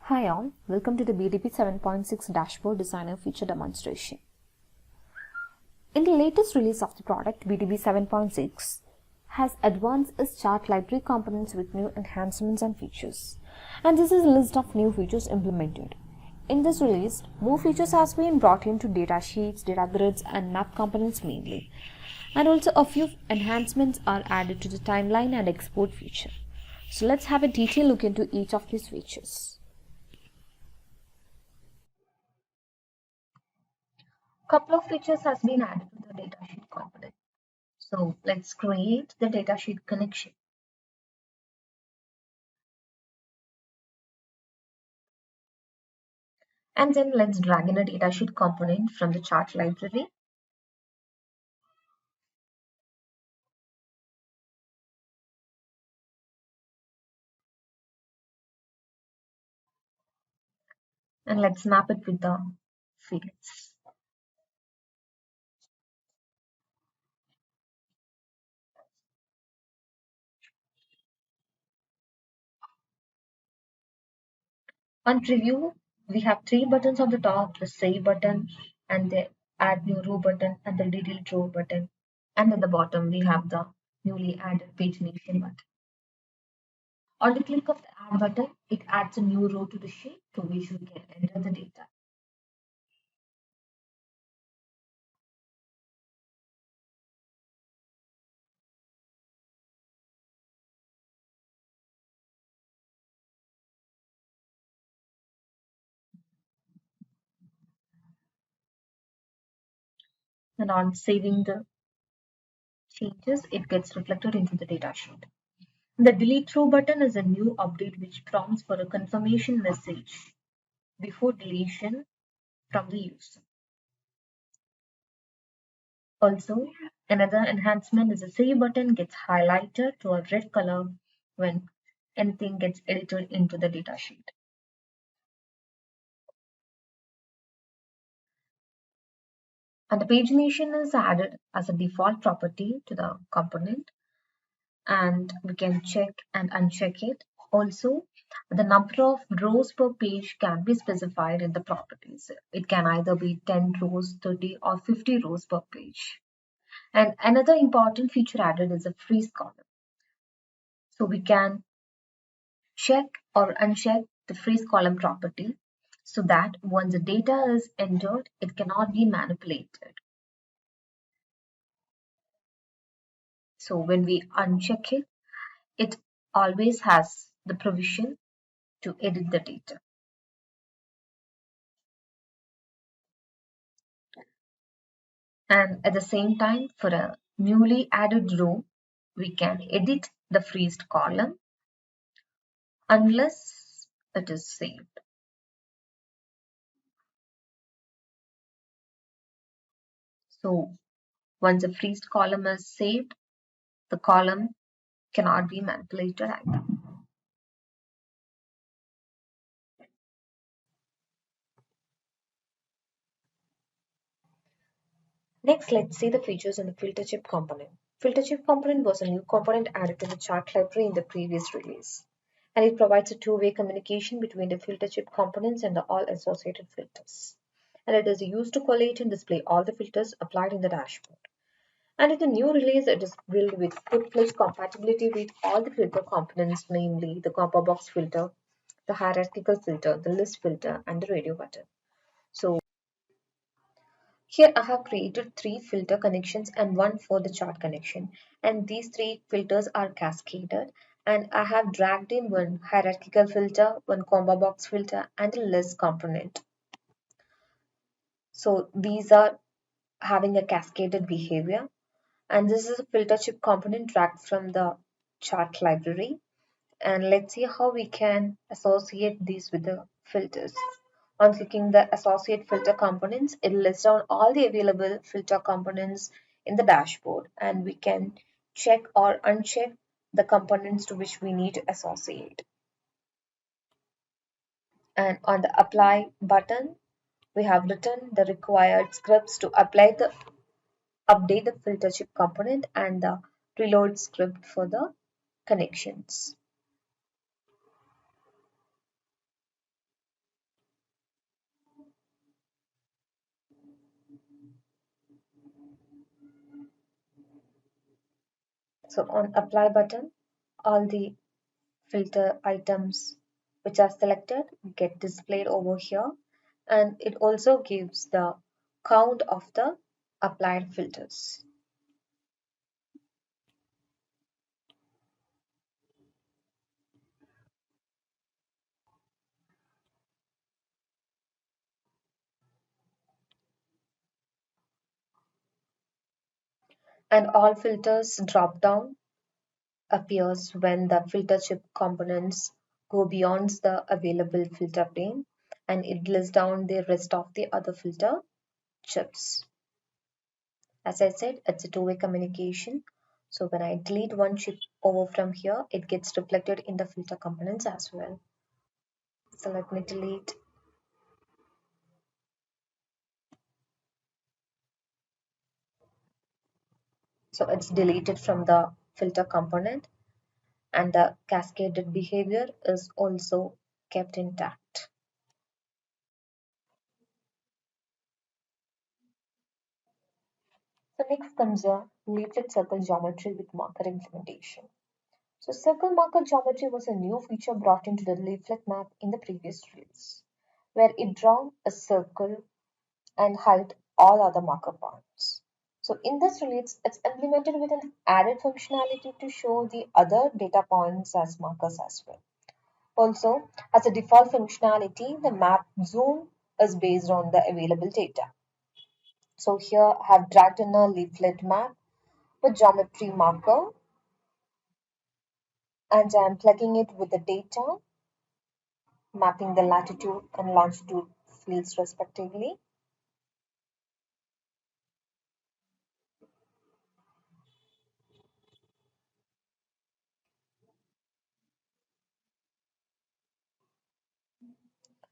Hi all, welcome to the BDB 7.6 Dashboard Designer feature demonstration. In the latest release of the product, BDB 7.6 has advanced its chart library components with new enhancements and features. And this is a list of new features implemented. In this release, more features has been brought into data sheets, data grids and map components mainly. And also a few enhancements are added to the timeline and export feature. So let's have a detailed look into each of these features. Couple of features has been added to the datasheet component. So let's create the datasheet connection. And then let's drag in a datasheet component from the chart library. And let's map it with the fields. On preview, we have three buttons on the top, the save button and the add new row button and the delete row button. And at the bottom, we have the newly added pagination button. On the click of the add button, it adds a new row to the sheet to which we can enter the data. And on saving the changes, it gets reflected into the datasheet. The delete row button is a new update which prompts for a confirmation message before deletion from the user. Also, another enhancement is the save button gets highlighted to a red color when anything gets edited into the datasheet. And the pagination is added as a default property to the component, and we can check and uncheck it. Also, the number of rows per page can be specified in the properties. It can either be 10 rows, 30 or 50 rows per page. And another important feature added is a freeze column. So we can check or uncheck the freeze column property so that once the data is entered, it cannot be manipulated. So when we uncheck it, it always has the provision to edit the data. And at the same time, for a newly added row, we can edit the freezed column unless it is saved. So once a freezed column is saved, the column cannot be manipulated either. Next, let's see the features in the filter chip component. Filter chip component was a new component added to the chart library in the previous release, and it provides a two-way communication between the filter chip components and the all associated filters. And it is used to collate and display all the filters applied in the dashboard. And in the new release, it is built with full-fledged compatibility with all the filter components, namely the combo box filter, the hierarchical filter, the list filter, and the radio button. So here I have created three filter connections and one for the chart connection. And these three filters are cascaded. And I have dragged in one hierarchical filter, one combo box filter, and a list component. So these are having a cascaded behavior. And this is a filter chip component dragged from the chart library. And let's see how we can associate these with the filters. On clicking the associate filter components, it lists down all the available filter components in the dashboard, and we can check or uncheck the components to which we need to associate. And on the apply button, we have written the required scripts to update the filter chip component and the reload script for the connections. So on apply button, all the filter items which are selected get displayed over here, and it also gives the count of the applied filters. And all filters drop down appears when the filter chip components go beyond the available filter pane, and it lists down the rest of the other filter chips. As I said, it's a two-way communication. So when I delete one chip over from here, it gets reflected in the filter components as well. So let me delete. So it's deleted from the filter component, and the cascaded behavior is also kept intact. So next comes a leaflet circle geometry with marker implementation. So circle marker geometry was a new feature brought into the leaflet map in the previous release, where it draw a circle and hide all other marker points. So in this release, it's implemented with an added functionality to show the other data points as markers as well. Also, as a default functionality, the map zoom is based on the available data. So here I have dragged in a leaflet map with geometry marker, and I'm plugging it with the data, mapping the latitude and longitude fields respectively.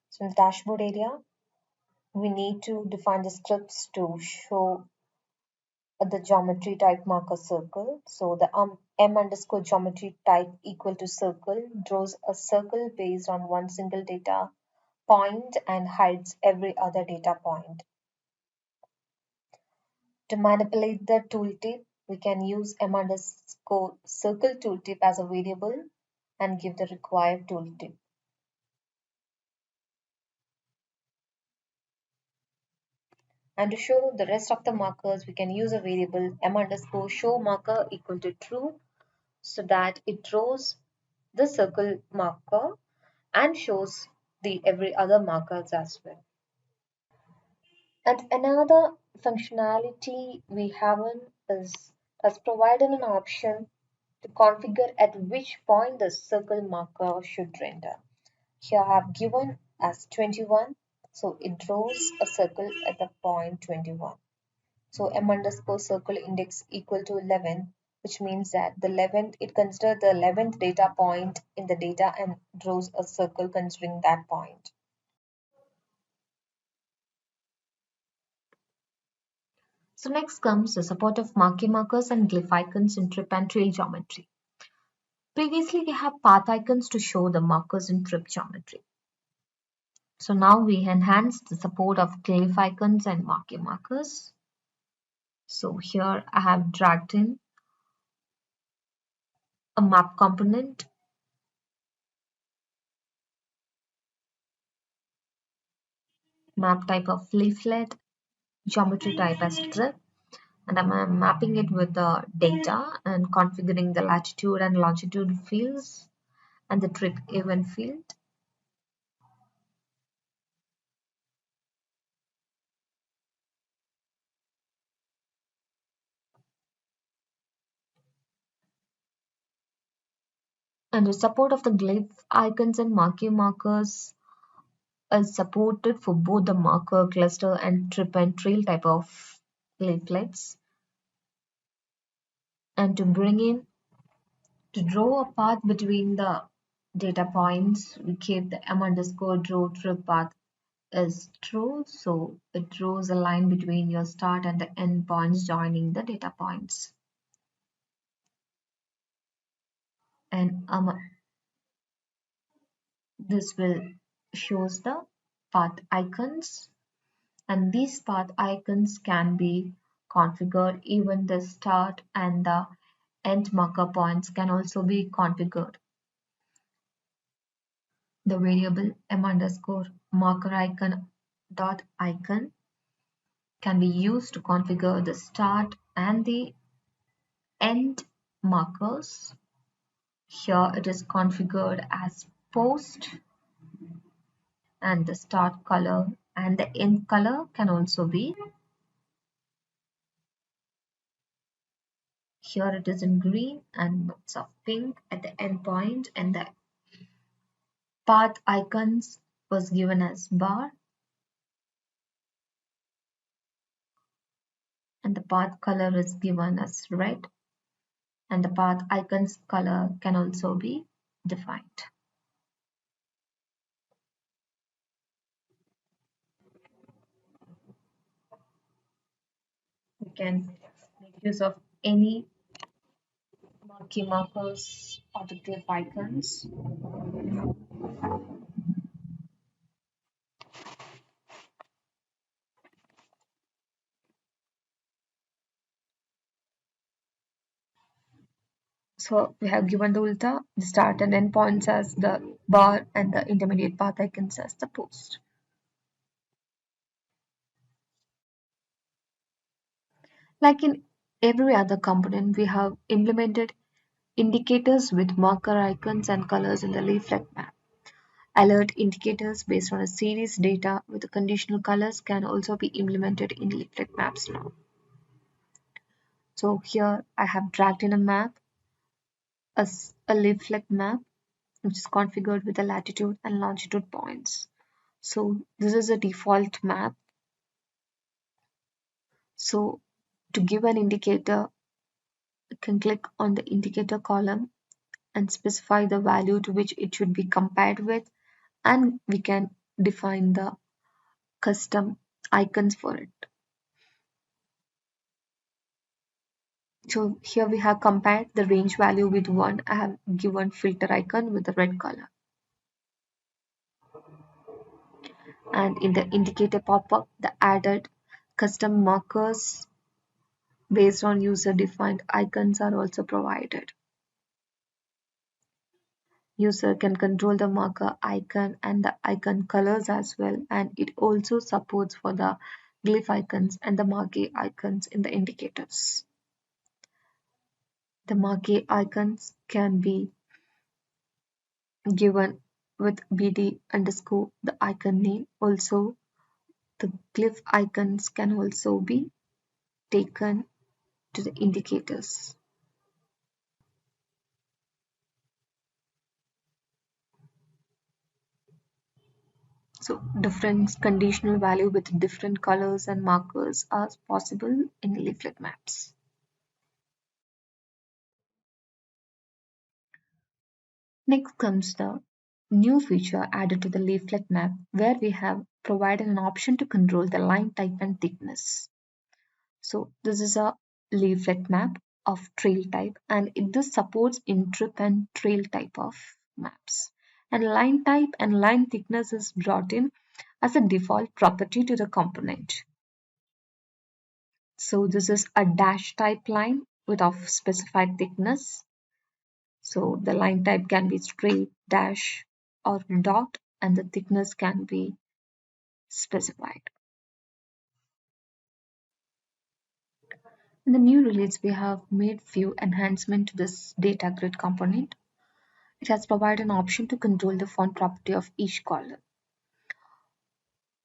So in the dashboard area, we need to define the scripts to show the geometry type marker circle. So the m underscore geometry type equal to circle draws a circle based on one single data point and hides every other data point. To manipulate the tooltip, we can use m underscore circle tooltip as a variable and give the required tooltip. And to show the rest of the markers, we can use a variable m underscore show marker equal to true, so that it draws the circle marker and shows the every other markers as well. And another functionality we haven't is has provided an option to configure at which point the circle marker should render. Here I have given as 21, so it draws a circle at the point 21. So m underscore circle index equal to 11, which means that the 11th, it considers the 11th data point in the data and draws a circle considering that point. So next comes the support of maki-markers and glyph-icons in trip and trail geometry. Previously, we have path icons to show the markers in trip geometry. So now we enhance the support of glyph-icons and maki-markers. So here I have dragged in a map component, map type of leaflet, geometry type as trip, and I'm mapping it with the data and configuring the latitude and longitude fields and the trip event field. And the support of the glyph icons and markers is supported for both the marker cluster and trip and trail type of leaflets. And to draw a path between the data points, we keep the m underscore draw trip path is true, so it draws a line between your start and the end points joining the data points. And this will shows the path icons, And these path icons can be configured. Even the start and the end marker points can also be configured. The variable m_marker icon dot icon can be used to configure the start and the end markers. Here it is configured as post, and the start color and the end color can also be. Here it is in green and lots of pink at the end point, and the path icons was given as bar, and the path color is given as red, and the path icons color can also be defined. We can make use of any maki-markers or the glyph-icons. So we have given the ulta, the start and end points as the bar, and the intermediate path icons as the post. Like in every other component, we have implemented indicators with marker icons and colors in the leaflet map. Alert indicators based on a series data with the conditional colors can also be implemented in leaflet maps now. So here I have dragged in a map, a leaflet map, which is configured with the latitude and longitude points. So this is a default map. So to give an indicator, you can click on the indicator column and specify the value to which it should be compared with, and we can define the custom icons for it. So here we have compared the range value with 1. I have given filter icon with the red color. And in the indicator pop-up, the added custom markers based on user defined icons are also provided. User can control the marker icon and the icon colors as well, and it also supports for the glyph icons and the marquee icons in the indicators. The marquee icons can be given with BD underscore the icon name. Also, the glyph icons can also be taken to the indicators. So different conditional value with different colors and markers are possible in leaflet maps. Next comes the new feature added to the leaflet map, where we have provided an option to control the line type and thickness. So this is a leaflet map of trail type, and it does supports in-trip and trail type of maps. And line type and line thickness is brought in as a default property to the component. So this is a dash type line with of specified thickness. So the line type can be straight, dash, or dot, and the thickness can be specified. In the new release, we have made few enhancements to this data grid component. It has provided an option to control the font property of each column.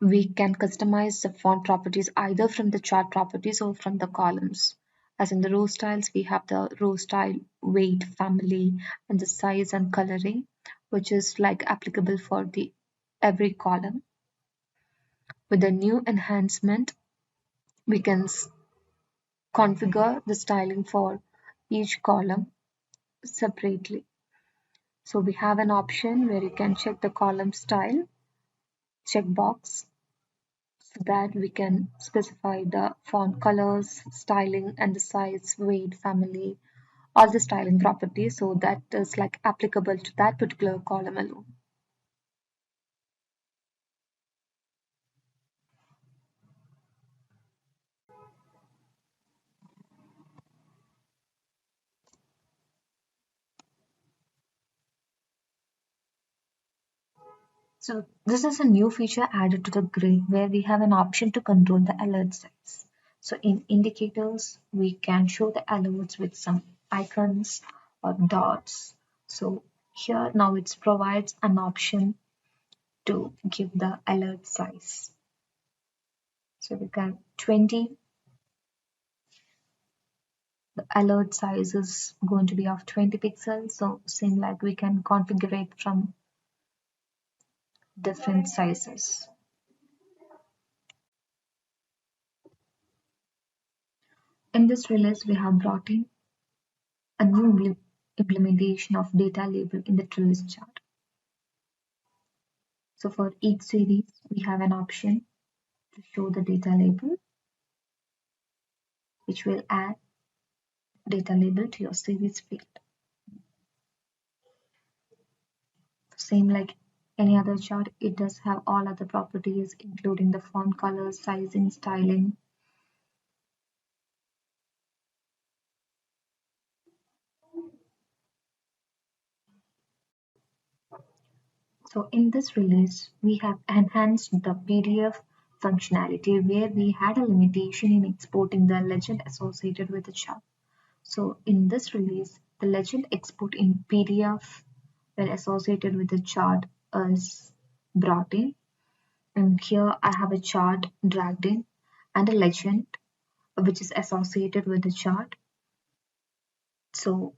We can customize the font properties either from the chart properties or from the columns. As in the row styles, we have the row style, weight, family, and the size and coloring, which is like applicable for the every column. With the new enhancement, we can configure the styling for each column separately. So we have an option where you can check the column style checkbox, so that we can specify the font colors, styling, and the size, weight, family, all the styling properties, so that is like applicable to that particular column alone. So this is a new feature added to the grid where we have an option to control the alert size. So in indicators, we can show the alerts with some icons or dots. So here now it provides an option to give the alert size. So we can 20, the alert size is going to be of 20 pixels. So same like we can configure it from different sizes. In this release, we have brought in a new implementation of data label in the Trellis chart. So for each series, we have an option to show the data label, which will add data label to your series field. Same like any other chart, it does have all other properties, including the font color, sizing, styling. So in this release, we have enhanced the PDF functionality where we had a limitation in exporting the legend associated with the chart. So in this release, the legend export in PDF when associated with the chart is brought in. And here I have a chart dragged in and a legend which is associated with the chart. So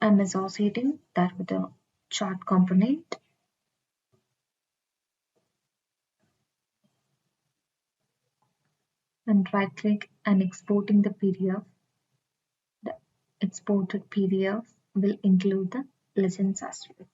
I'm associating that with the chart component. And right click and exporting the PDF. The exported PDF will include the legends as well.